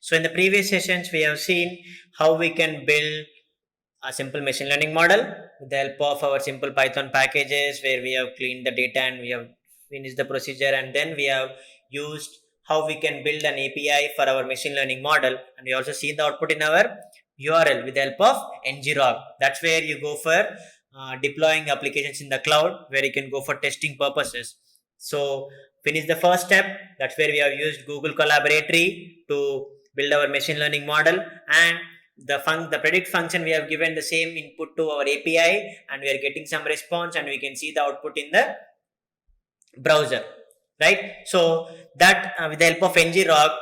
So in the previous sessions, we have seen how we can build a simple machine learning model with the help of our simple Python packages, where we have cleaned the data and we have finished the procedure, and then we have used how we can build an API for our machine learning model, and we also see the output in our URL with the help of ngrok. That's where you go for deploying applications in the cloud, where you can go for testing purposes. So finish the first step. That's where we have used Google Collaboratory to build our machine learning model, and the predict function, we have given the same input to our API, and we are getting some response, and we can see the output in the browser, right? So that with the help of ngrok,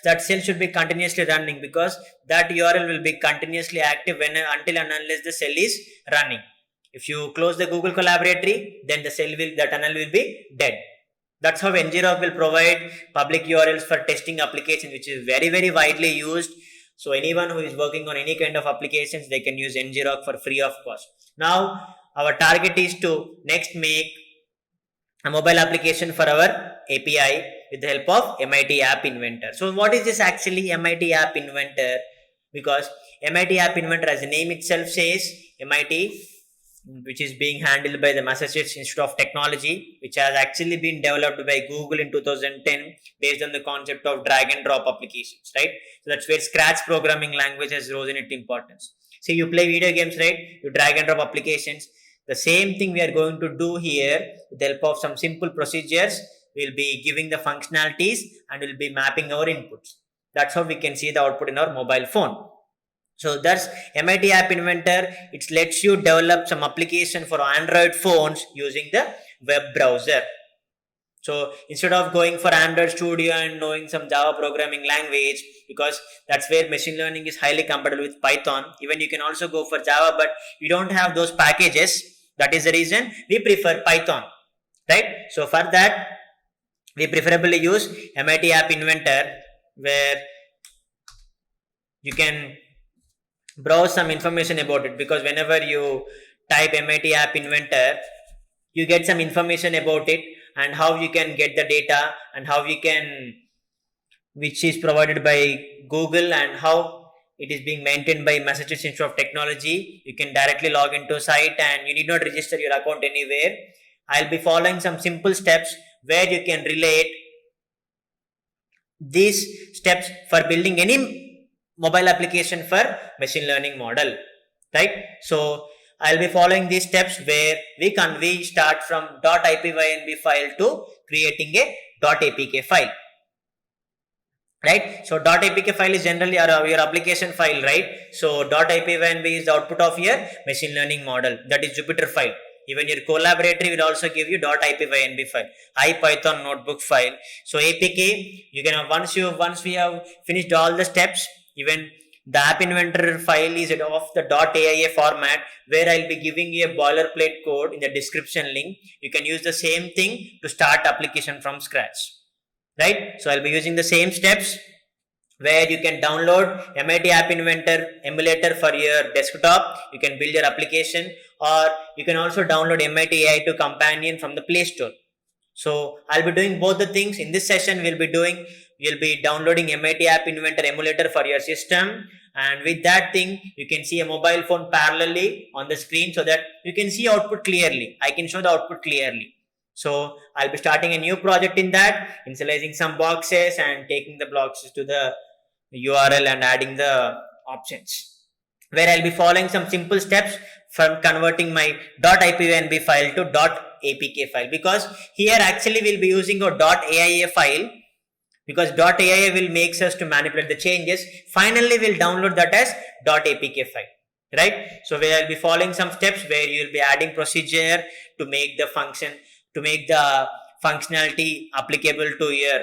that cell should be continuously running, because that URL will be continuously active until and unless the cell is running. If you close the Google Collaboratory, then the tunnel will be dead. That's how ngrok will provide public URLs for testing applications, which is very, very widely used. So anyone who is working on any kind of applications, they can use ngrok for free of cost. Now our target is to next make a mobile application for our API with the help of MIT App Inventor. So what is this actually, MIT App Inventor? Because MIT App Inventor, as the name itself says, MIT, which is being handled by the Massachusetts Institute of Technology, which has actually been developed by Google in 2010 based on the concept of drag and drop applications, right? So that's where Scratch programming language has risen in importance. See, you play video games, right? You drag and drop applications. The same thing we are going to do here with the help of some simple procedures. We'll be giving the functionalities and we'll be mapping our inputs. That's how we can see the output in our mobile phone. So that's MIT App Inventor. It lets you develop some application for Android phones using the web browser. So instead of going for Android Studio and knowing some Java programming language, because that's where machine learning is highly compatible with Python, even you can also go for Java, but you don't have those packages. That is the reason we prefer Python, right? So for that, we preferably use MIT App Inventor, where you can browse some information about it, because whenever you type MIT App Inventor, you get some information about it and how you can get the data, and how you can, which is provided by Google, and how it is being maintained by Massachusetts Institute of Technology. You can directly log into a site and you need not register your account anywhere. I'll be following some simple steps where you can relate these steps for building any mobile application for machine learning model, right? So I'll be following these steps where we start from .ipynb file to creating a .apk file, right? So .apk file is generally your application file, right? So .ipynb is the output of your machine learning model, that is Jupyter file. Even your Collaboratory will also give you .ipynb file, IPython notebook file. So APK, you can once we have finished all the steps, even the App Inventor file is of the .aia format, where I'll be giving you a boilerplate code in the description link. You can use the same thing to start application from scratch, right? So I'll be using the same steps, where you can download MIT App Inventor emulator for your desktop. You can build your application, or you can also download MIT AI2 companion from the Play Store. So I'll be doing both the things. In this session, we'll be downloading MIT App Inventor emulator for your system, and with that thing, you can see a mobile phone parallelly on the screen, so that you can see output clearly. I can show the output clearly. So I'll be starting a new project in that, initializing some boxes and taking the boxes to the URL and adding the options, where I'll be following some simple steps from converting my .ipynb file to .apk file, because here actually we'll be using a .aia file, because .aia will makes us to manipulate the changes. Finally, we'll download that as .apk file, right? So where I'll be following some steps, where you'll be adding procedure to make the functionality applicable to your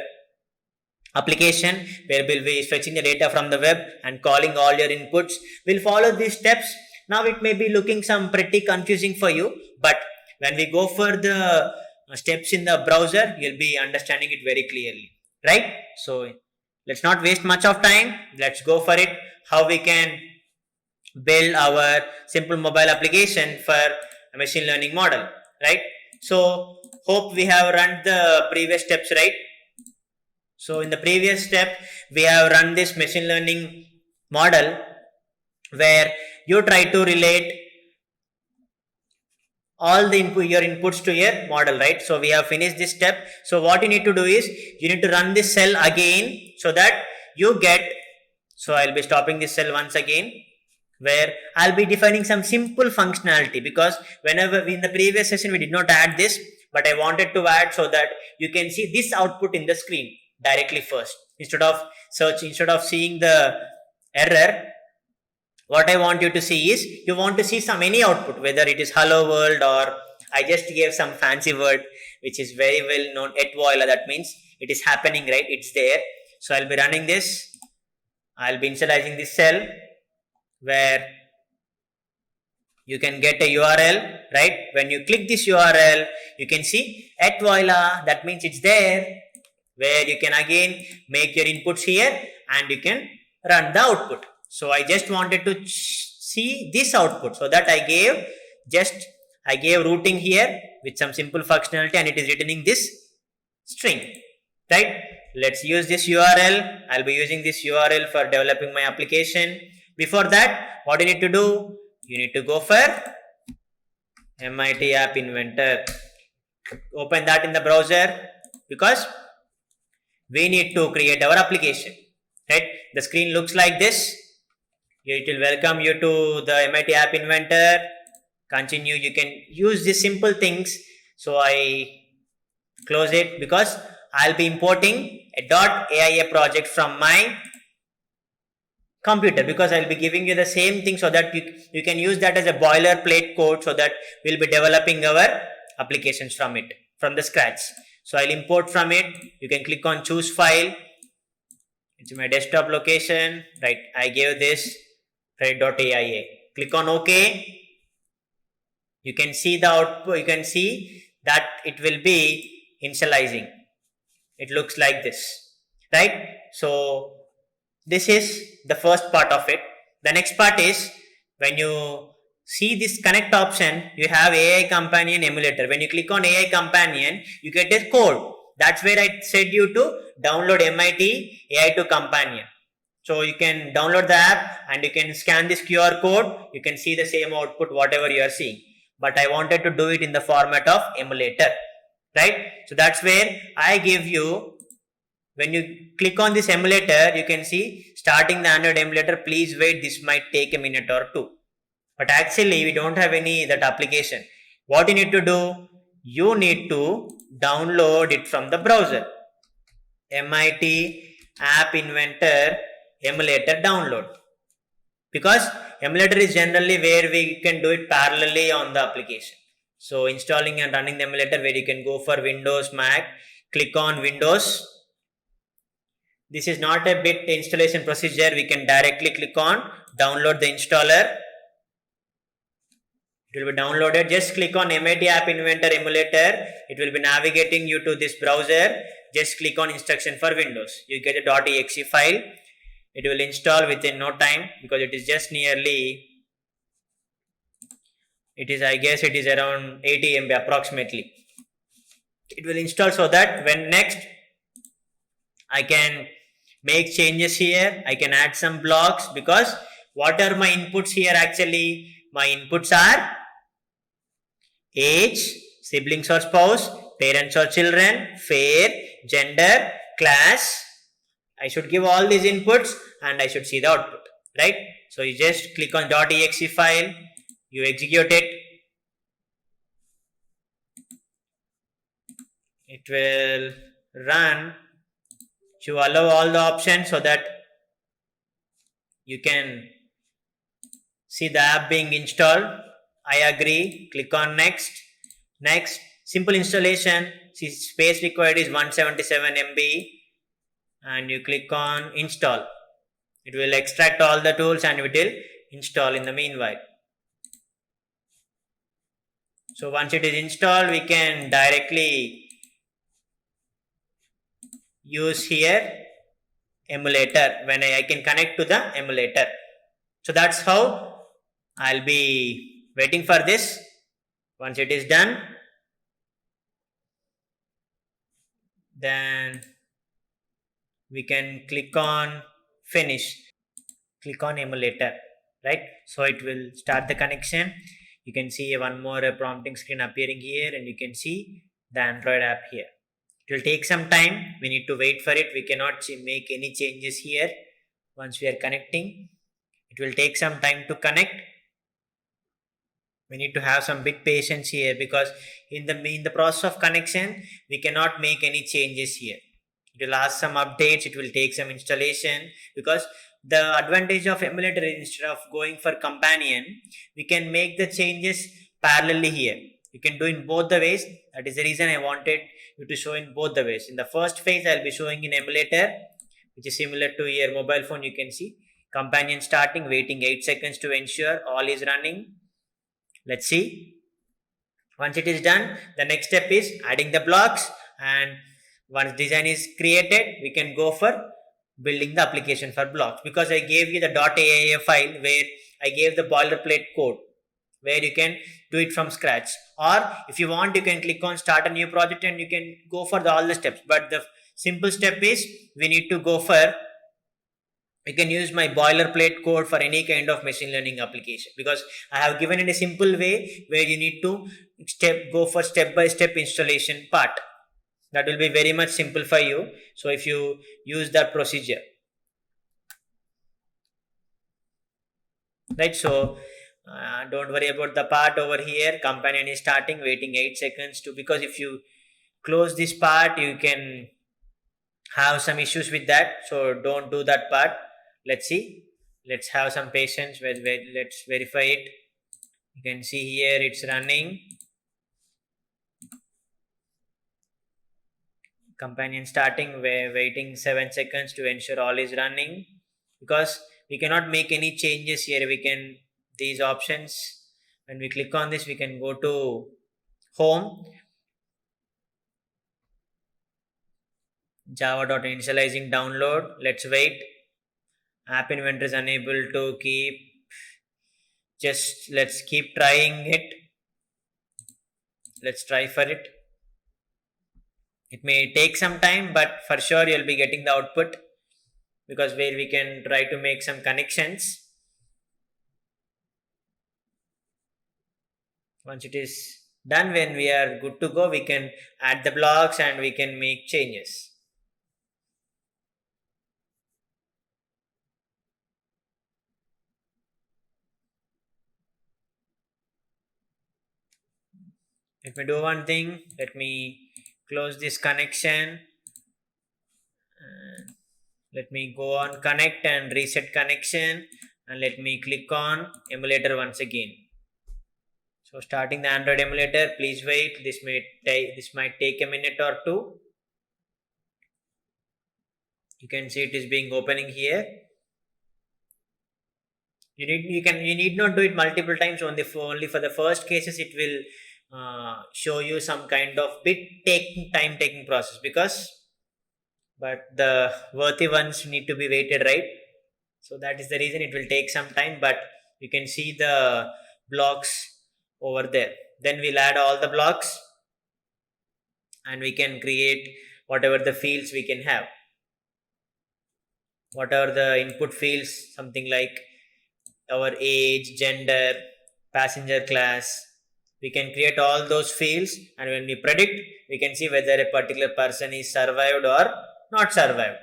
application, where we'll be fetching the data from the web and calling all your inputs. We'll follow these steps. Now it may be looking some pretty confusing for you, but when we go for the steps in the browser, you'll be understanding it very clearly, right? So let's not waste much of time. Let's go for it. How we can build our simple mobile application for a machine learning model, right? So hope we have run the previous steps, right? So in the previous step, we have run this machine learning model where you try to relate all the your inputs to your model, right? So we have finished this step. So what you need to do is you need to run this cell again so that you get, so I'll be stopping this cell once again, where I'll be defining some simple functionality, because whenever in the previous session we did not add this, but I wanted to add so that you can see this output in the screen directly first instead of seeing the error. What I want you to see is you want to see some any output, whether it is hello world or I just gave some fancy word which is very well known at voila. That means it is happening, right? It's there. So I'll be running this. I'll be initializing this cell where you can get a URL, right? When you click this URL, you can see at voila. That means it's there, where you can again make your inputs here and you can run the output. So I just wanted to see this output, so that I gave routing here with some simple functionality, and it is returning this string, right? Let's use this URL. I'll be using this URL for developing my application. Before that, what you need to do? You need to go for MIT App Inventor. Open that in the browser, because we need to create our application, right? The screen looks like this. It will welcome you to the MIT App Inventor. Continue. You can use these simple things. So I close it, because I'll be importing a .aia project from my computer, because I'll be giving you the same thing so that you can use that as a boilerplate code, so that we'll be developing our applications from it, from the scratch. So I'll import from it. You can click on choose file. It's my desktop location, right? I gave this, right, .aia. Click on OK. You can see the output. You can see that it will be initializing. It looks like this, right? So this is the first part of it. The next part is when you see this connect option, you have AI Companion emulator. When you click on AI Companion, you get a code. That's where I said you to download MIT AI2 Companion. So you can download the app and you can scan this QR code. You can see the same output, whatever you are seeing. But I wanted to do it in the format of emulator, right? So that's where I give you, when you click on this emulator, you can see starting the Android emulator. Please wait, this might take a minute or two. But actually we don't have any that application. What you need to do? You need to download it from the browser. MIT App Inventor emulator download. Because emulator is generally where we can do it parallelly on the application. So installing and running the emulator, where you can go for Windows, Mac, click on Windows. This is not a bit installation procedure. We can directly click on download the installer. It will be downloaded. Just click on MIT App Inventor emulator. It will be navigating you to this browser. Just click on instruction for Windows. You get a .exe file. It will install within no time, because it is just nearly, I guess it is around 80 MB approximately. It will install, so that when next I can make changes here, I can add some blocks, because what are my inputs here actually? My inputs are age, siblings or spouse, parents or children, fair, gender, class. I should give all these inputs and I should see the output, right? So you just click on .exe file, you execute it. It will run. You allow all the options so that you can see the app being installed. I agree. Click on next. Next. Simple installation. See, space required is 177 MB. And you click on install. It will extract all the tools and it will install in the meanwhile. So once it is installed, we can directly use here emulator. When I can connect to the emulator. So that's how I'll be waiting for this. Once it is done, then we can click on finish, click on emulator, right? So it will start the connection. You can see one more prompting screen appearing here, and you can see the Android app here. It will take some time, we need to wait for it. We cannot make any changes here. Once we are connecting, it will take some time to connect. We need to have some big patience here, because in the process of connection we cannot make any changes here. It will ask some updates, it will take some installation, because the advantage of emulator is, instead of going for companion, we can make the changes parallelly here. You can do in both the ways. That is the reason I wanted you to show in both the ways. In the first phase I'll be showing in emulator, which is similar to your mobile phone. You can see companion starting, waiting 8 seconds to ensure all is running. Let's see. Once it is done, the next step is adding the blocks, and once design is created, we can go for building the application for blocks, because I gave you the .aia file where I gave the boilerplate code where you can do it from scratch. Or if you want, you can click on start a new project and you can go for all the steps. But the simple step is, we need to go for, you can use my boilerplate code for any kind of machine learning application, because I have given it a simple way where you need to go for step by step installation part. That will be very much simple for you. So if you use that procedure, right? So don't worry about the part over here. Companion is starting, waiting 8 seconds to, because if you close this part, you can have some issues with that. So don't do that part. Let's see. Let's have some patience. Let's verify it. You can see here it's running. Companion starting, waiting 7 seconds to ensure all is running, because we cannot make any changes here. We can, these options, when we click on this, we can go to home, java.initializing download. Let's wait. App inventory is unable to keep. Just let's keep trying it. Let's try for it. It may take some time, but for sure you'll be getting the output, because where we can try to make some connections. Once it is done, when we are good to go, we can add the blocks and we can make changes. Let me do one thing. Let me close this connection. Let me go on connect and reset connection, and let me click on emulator once again. So starting the Android emulator, please wait. This might take a minute or two. You can see it is being opening here. You need not do it multiple times. Only for the first cases it will show you some kind of time taking process, but the worthy ones need to be waited, right? So that is the reason it will take some time, but you can see the blocks over there. Then we'll add all the blocks and we can create whatever the fields we can have. Whatever the input fields, something like our age, gender, passenger class, we can create all those fields, and when we predict, we can see whether a particular person is survived or not survived.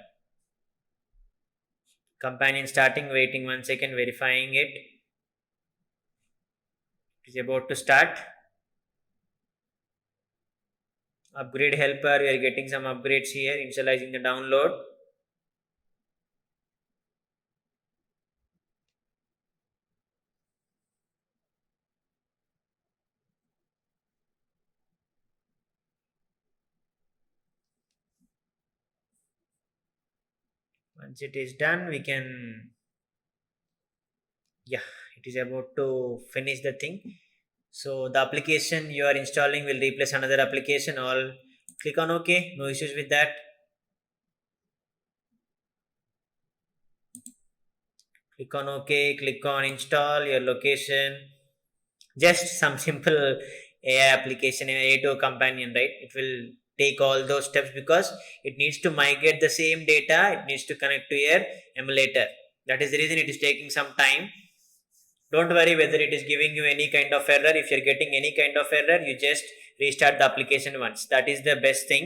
Companion starting, waiting 1 second, verifying it. It is about to start. Upgrade helper, we are getting some upgrades here, initializing the download. Once it is done, we can, yeah, it is about to finish the thing. So the application you are installing will replace another application. All click on OK, no issues with that. Click on OK, click on install your location. Just some simple AI application, AI2 companion, right? It will take all those steps because it needs to migrate the same data, it needs to connect to your emulator. That is the reason it is taking some time. Don't worry whether it is giving you any kind of error. If you're getting any kind of error, you just restart the application once. That is the best thing.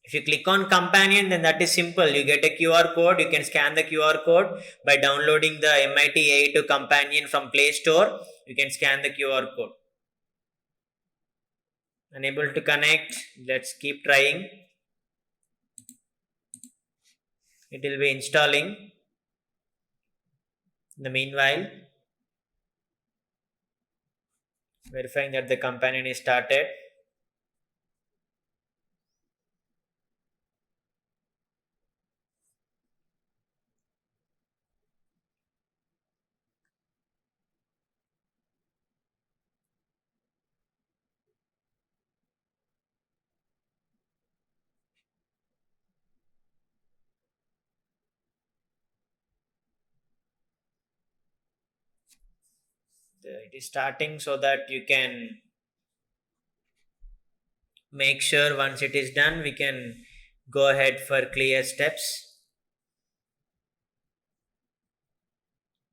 If you click on companion, then that is simple. You get a QR code. You can scan the QR code by downloading the MIT AI2 companion from Play Store. You can scan the QR code. Unable to connect. Let's keep trying. It will be installing. In the meanwhile, verifying that the companion is started. It is starting so that you can make sure once it is done, we can go ahead for clear steps.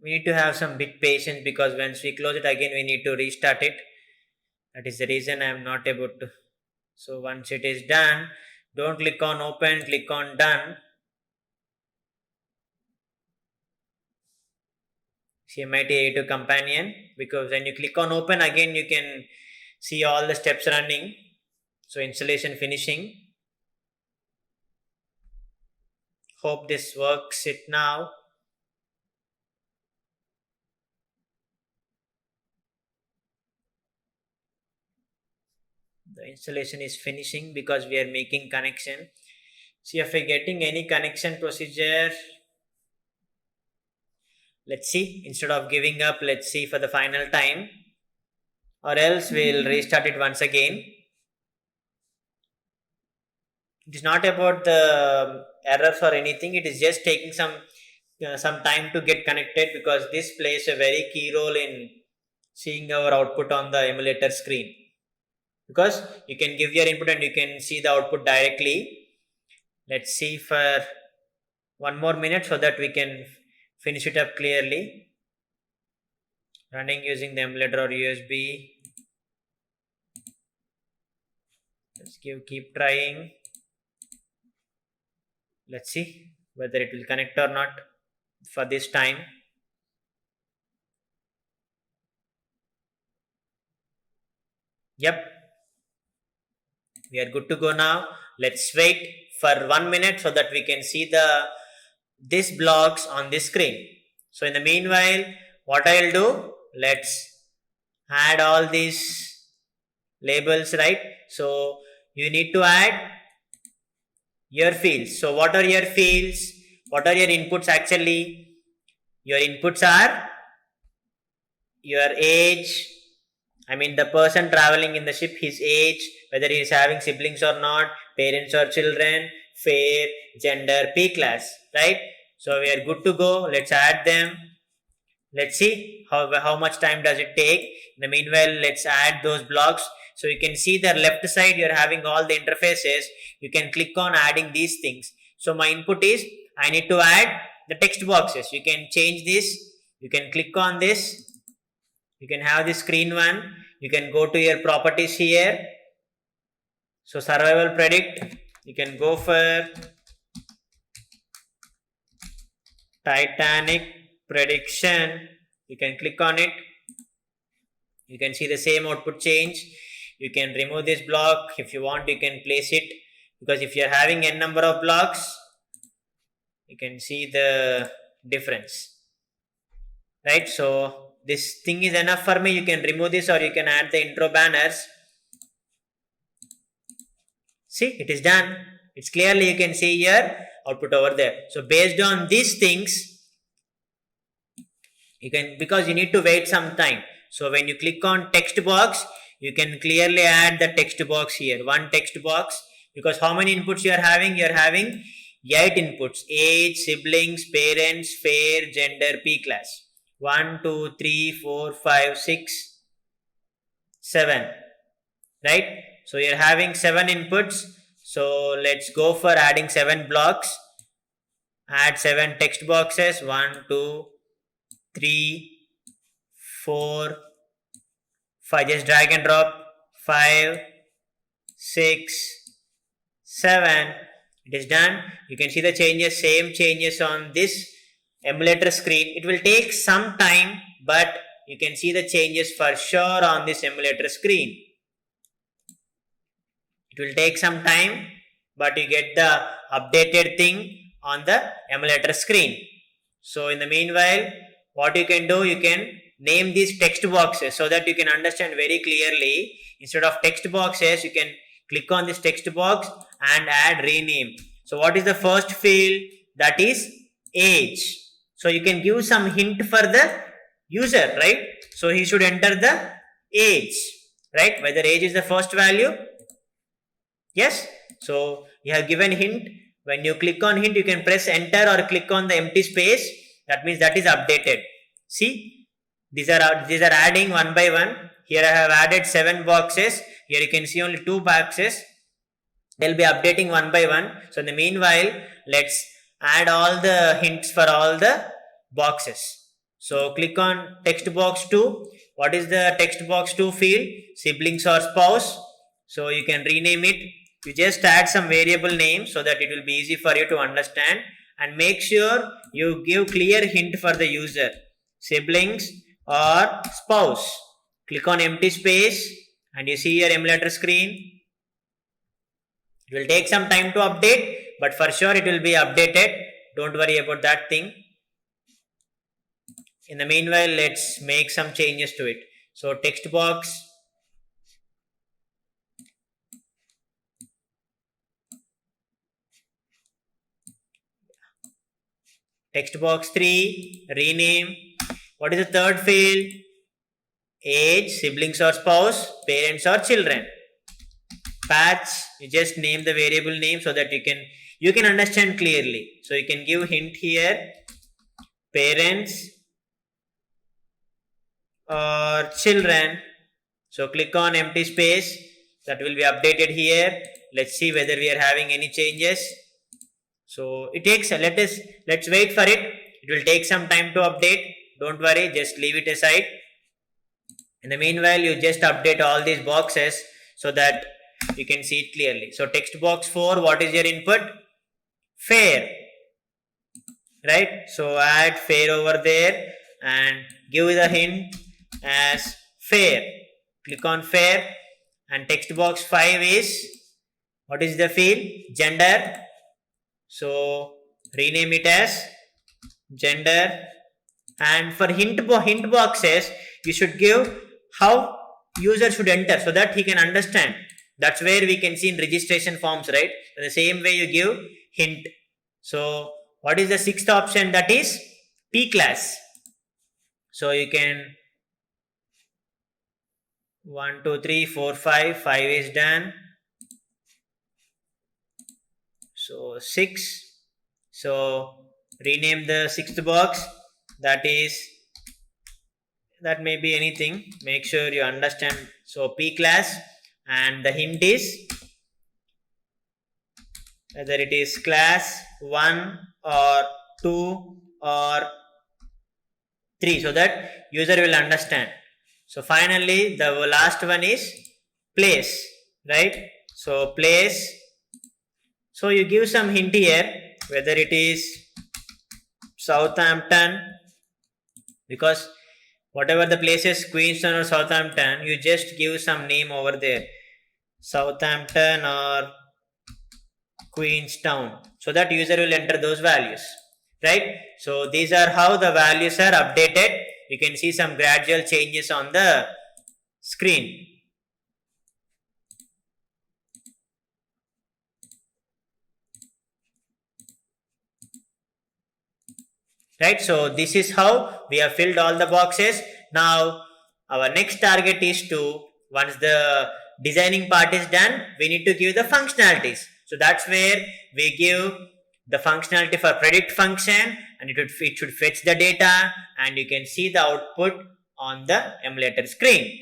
We need to have some bit patience because once we close it again, we need to restart it. That is the reason I am not able to. So once it is done, don't click on open, click on done. MIT AI2 companion, because when you click on open again, you can see all the steps running. So installation finishing. Hope this works it now. The installation is finishing because we are making connection. See if we're getting any connection procedure. Let's see. Instead of giving up, let's see for the final time. Or else we'll restart it once again. It is not about the errors or anything. It is just taking some time to get connected because this plays a very key role in seeing our output on the emulator screen. Because you can give your input and you can see the output directly. Let's see for one more minute so that we can finish it up clearly. Running using the emulator or USB. Let's keep trying. Let's see whether it will connect or not for this time. Yep. We are good to go now. Let's wait for 1 minute so that we can see these blocks on this screen. So in the meanwhile, what I'll do, let's add all these labels, right? So you need to add your fields. So what are your fields? What are your inputs actually? Your inputs are your age, the person traveling in the ship, his age, whether he is having siblings or not, parents or children, fare, gender, P class, right? So we are good to go. Let's add them. Let's see how much time does it take. In the meanwhile, let's add those blocks. So you can see the left side, you're having all the interfaces. You can click on adding these things. So my input is, I need to add the text boxes. You can change this. You can click on this. You can have the screen one. You can go to your properties here. So survival predict. You can go for Titanic prediction. You can click on it. You can see the same output change. You can remove this block. If you want, you can place it. Because if you're having n number of blocks, you can see the difference. Right? So this thing is enough for me. You can remove this or you can add the intro banners. See, it is done. It's clearly you can see your output over there. So based on these things, you can, because you need to wait some time. So when you click on text box, you can clearly add the text box here. One text box, because how many inputs you are having? You are having 8 inputs: age, siblings, parents, fare, gender, P class. 1, 2, 3, 4, 5, 6, 7. Right? So you're having 7 inputs. So let's go for adding 7 blocks. Add 7 text boxes. 1, 2, 3, 4, 5. Just drag and drop. 5, 6, 7. It is done. You can see the changes, same changes on this emulator screen. It will take some time, but you can see the changes for sure on this emulator screen. It will take some time, but you get the updated thing on the emulator screen. So in the meanwhile, what you can do, you can name these text boxes so that you can understand very clearly. Instead of text boxes, you can click on this text box and add rename. So what is the first field? That is age. So you can give some hint for the user, right? So he should enter the age, right? Whether age is the first value. Yes. So you have given hint. When you click on hint, you can press enter or click on the empty space. That means that is updated. See, these are adding one by one. Here I have added 7 boxes. Here you can see only 2 boxes. They'll be updating one by one. So in the meanwhile, let's add all the hints for all the boxes. So click on text box 2. What is the text box 2 field? Siblings or spouse. So you can rename it. You just add some variable name so that it will be easy for you to understand, and make sure you give clear hint for the user. Siblings or spouse. Click on empty space and you see your emulator screen. It will take some time to update, but for sure it will be updated. Don't worry about that thing. In the meanwhile, let's make some changes to it. So text box. Text box 3, rename. What is the third field? Age, siblings or spouse, parents or children. Patch, you just name the variable name so that you can understand clearly. So you can give hint here, parents or children. So click on empty space, that will be updated here. Let's see whether we are having any changes. So it takes, let's wait for it. It will take some time to update. Don't worry, just leave it aside. In the meanwhile, you just update all these boxes so that you can see it clearly. So text box 4, what is your input? Fair. Right? So add fair over there and give the hint as fair. Click on fair, and text box 5 is, what is the field? Gender. So rename it as gender. And for hint boxes, you should give how user should enter so that he can understand. That's where we can see in registration forms, right? In the same way you give hint. So what is the 6th option? That is P class. So you can 1, 2, 3, 4, 5. 5 is done. So 6. So rename the 6th box. That may be anything. Make sure you understand. So P class, and the hint is whether it is class 1 or 2 or 3, so that user will understand. So finally, the last one is place, right? So place. So you give some hint here, whether it is Southampton, because whatever the place is, Queenstown or Southampton, you just give some name over there, Southampton or Queenstown, so that user will enter those values, right? So these are how the values are updated. You can see some gradual changes on the screen. Right, so this is how we have filled all the boxes. Now our next target is to, once the designing part is done, we need to give the functionalities. So that's where we give the functionality for predict function, and it should fetch the data, and you can see the output on the emulator screen.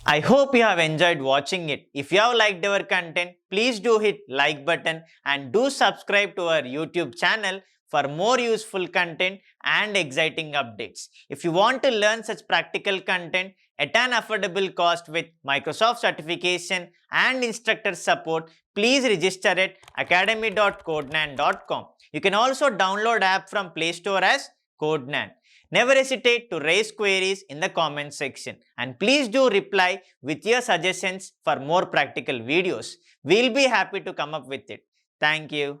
I hope you have enjoyed watching it. If you have liked our content, please do hit like button and do subscribe to our YouTube channel for more useful content and exciting updates. If you want to learn such practical content at an affordable cost with Microsoft certification and instructor support, please register at academy.codenan.com. You can also download app from Play Store as Codenan. Never hesitate to raise queries in the comment section, and please do reply with your suggestions for more practical videos. We'll be happy to come up with it. Thank you.